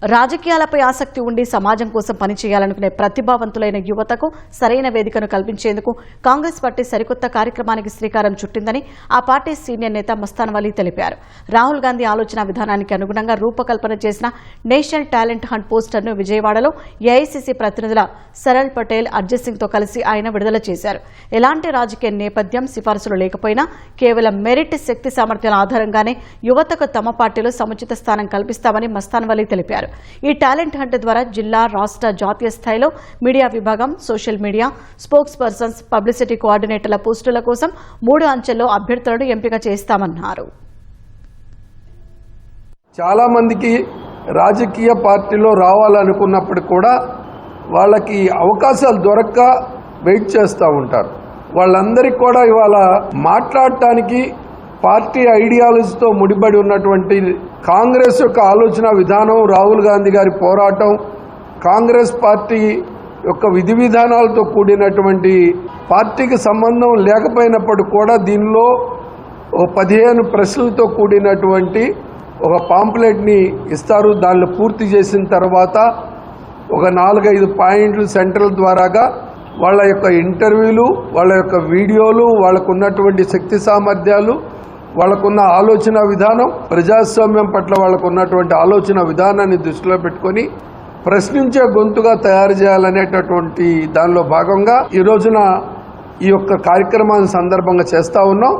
రాజకీయాలపై ఆసక్తి ఉండి సమాజం కోసం పనిచేయాలనుకునే ప్రతిభావంతులైన యువతకు సరైన వేదికను కల్పించేందుకు కాంగ్రెస్ పార్టీ సరికొత్త కార్యక్రమానికి శ్రీకారం చుట్టిందని ఆ పార్టీ సీనియర్ నేత మస్తాన్ వలీ తెలిపారు. రాహుల్ గాంధీ ఆలోచన విధానానికి అనుగుణంగా రూపకల్పన చేసిన నేషనల్ టాలెంట్ హంట్ పోస్టర్ను విజయవాడలో ఏఐసీసీ ప్రతినిధుల సరళ్ పటేల్, అర్జిత్ సింగ్ తో కలిసి ఆయన విడుదల చేశారు. ఎలాంటి రాజకీయ నేపథ్యం, సిఫార్సులు లేకపోయినా కేవలం మెరిట్, శక్తి సామర్థ్యాల ఆధారంగానే యువతకు తమ పార్టీలో సముచిత స్థానం కల్పిస్తామని మస్తాన్ వలీ తెలిపారు. ఈ టాలెంట్ హంట్ ద్వారా జిల్లా, రాష్ట్ర, జాతీయ స్థాయిలో మీడియా విభాగం, social media, spokespersons, publicity కోఆర్డినేటర్ల పోస్టుల కోసం 3 అంచెల్లో అభ్యర్థులను ఎంపిక చేస్తామన్నారు. చాలా మందికి రాజకీయ పార్టీలో రావాలనుకున్నప్పుడు కూడా వాళ్ళకి అవకాశాలు దొరక్క వెయిట్ చేస్తూ ఉంటారు. వాళ్ళందరికీ కూడా ఇవాళ మాట్లాడటానికి పార్టీ ఐడియాలజీతో ముడిపడి ఉన్నటువంటి కాంగ్రెస్ యొక్క ఆలోచన విధానం, రాహుల్ గాంధీ గారి పోరాటం, కాంగ్రెస్ పార్టీ యొక్క విధి విధానాలతో కూడినటువంటి పార్టీకి సంబంధం లేకపోయినప్పుడు కూడా దీనిలో 15 ప్రశ్నలతో కూడినటువంటి ఒక పాంప్లెట్ని ఇస్తారు. దాన్ని పూర్తి చేసిన తర్వాత ఒక 4-5 పాయింట్లు సెంట్రల్ ద్వారాగా వాళ్ళ యొక్క ఇంటర్వ్యూలు, వాళ్ళ యొక్క వీడియోలు, వాళ్ళకు ఉన్నటువంటి శక్తి సామర్థ్యాలు, వాళ్ళకున్న ఆలోచన విధానం, ప్రజాస్వామ్యం పట్ల వాళ్ళకు ఉన్నటువంటి ఆలోచన విధానాన్ని దృష్టిలో పెట్టుకొని ప్రశ్నించే గొంతుగా తయారు చేయాలనేటటువంటి దానిలో భాగంగా ఈ రోజున ఈ యొక్క కార్యక్రమాన్ని సందర్భంగా చేస్తూ ఉన్నాం.